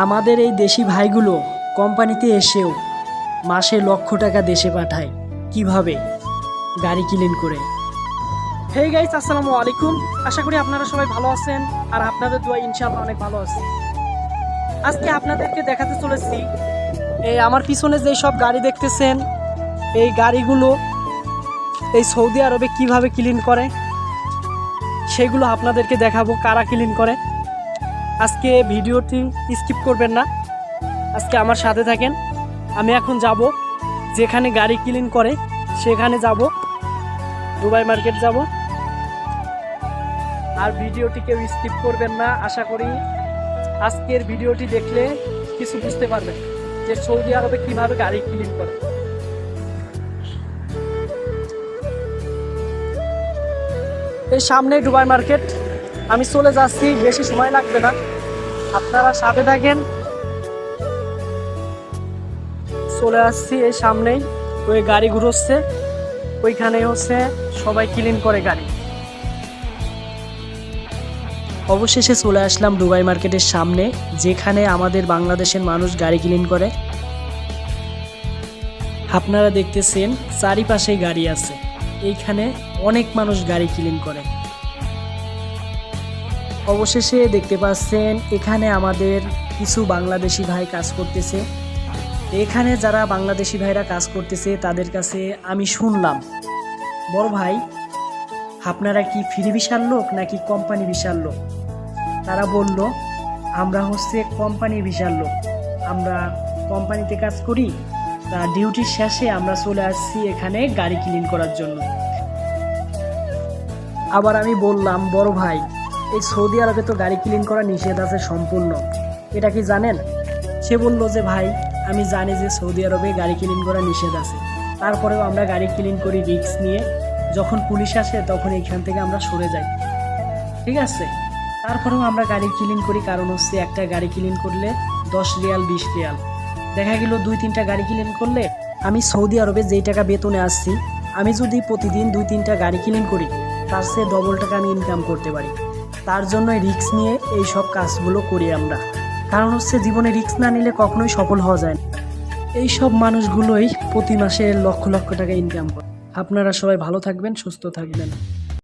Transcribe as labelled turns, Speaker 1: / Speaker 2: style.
Speaker 1: আমাদের এই দেশি ভাইগুলো কোম্পানিতে এসেও মাসে লক্ষ টাকা দেশে পাঠায় কিভাবে? গাড়ি ক্লিন করে।
Speaker 2: হেই গাইস, আসসালামু আলাইকুম। আশা করি আপনারা সবাই ভালো আছেন আর আপনাদের দোয়া ইনশাআল্লাহ অনেক ভালো আছে। আজকে আপনাদেরকে দেখাতে চলেছি এই আমার পিছনে যে সব গাড়ি দেখতেছেন, এই গাড়িগুলো এই সৌদি আরবে কিভাবে ক্লিন করে সেগুলো আপনাদেরকে দেখাবো, কারা ক্লিন করে। আজকে ভিডিওটি স্কিপ করবেন না, আজকে আমার সাথে থাকেন। আমি এখন যাব যেখানে গাড়ি ক্লিন করে সেখানে যাব, দুবাই মার্কেট যাব। আর ভিডিওটি কেউ স্কিপ করবেন না। আশা করি আজকের ভিডিওটি দেখলে কিছু বুঝতে পারবেন যে সৌদি আরবে কিভাবে গাড়ি ক্লিন করে। এই সামনে দুবাই মার্কেট, আমি চলে যাচ্ছি, বেশি সময় লাগবে না, আপনারা সাথে থাকেন। চলে আসছি এই সামনেই, ওই গাড়ি ঘুরোচ্ছে, ওইখানে হচ্ছে সবাই ক্লিন করে গাড়ি।
Speaker 1: অবশেষে চলে আসলাম দুবাই মার্কেটের সামনে, যেখানে আমাদের বাংলাদেশের মানুষ গাড়ি ক্লিন করে। আপনারা দেখতেছেন চারিপাশেই গাড়ি আছে, এইখানে অনেক মানুষ গাড়ি ক্লিন করে। অবশেষে দেখতে পাচ্ছেন এখানে আমাদের কিছু বাংলাদেশি ভাই কাজ করতেছে। এখানে যারা বাংলাদেশি ভাইরা কাজ করতেছে তাদের কাছে আমি শুনলাম, বড় ভাই আপনারা কি ফ্রি ভিসার লোক নাকি কোম্পানি ভিসার লোক? তারা বলল আমরা হচ্ছে কোম্পানি ভিসার লোক, আমরা কোম্পানিতে কাজ করি, তা ডিউটির শেষে আমরা চলে আসছি এখানে গাড়ি ক্লিন করার জন্য। আবার আমি বললাম, বড় ভাই এই সৌদি আরবে তো গাড়ি ক্লিন করা নিষেধ আছে সম্পূর্ণ, এটা কি জানেন? সে বলল যে ভাই আমি জানি যে সৌদি আরবে গাড়ি ক্লিন করা নিষেধ আছে, তারপরেও আমরা গাড়ি ক্লিন করি রিস্ক নিয়ে। যখন পুলিশ আসে তখন এখান থেকে আমরা সরে যাই, ঠিক আছে? তারপরেও আমরা গাড়ি ক্লিন করি, কারণ হচ্ছে একটা গাড়ি ক্লিন করলে 10 রিয়াল 20 রিয়াল, দেখা গেল 2-3টা গাড়ি ক্লিন করলে আমি সৌদি আরবে যেই টাকা বেতনে আসছি, আমি যদি প্রতিদিন 2-3টা গাড়ি ক্লিন করি তার চেয়ে ডবল টাকা আমি ইনকাম করতে পারি। তার জন্যই রিস্ক নিয়ে এই সব কাজগুলো করি আমরা, কারণ হচ্ছে জীবনে রিস্ক না নিলে কখনোই সফল হওয়া যায় না। এই সব মানুষগুলোই প্রতি মাসে লক্ষ লক্ষ টাকা ইনকাম করে। আপনারা সবাই ভালো থাকবেন, সুস্থ থাকবেন।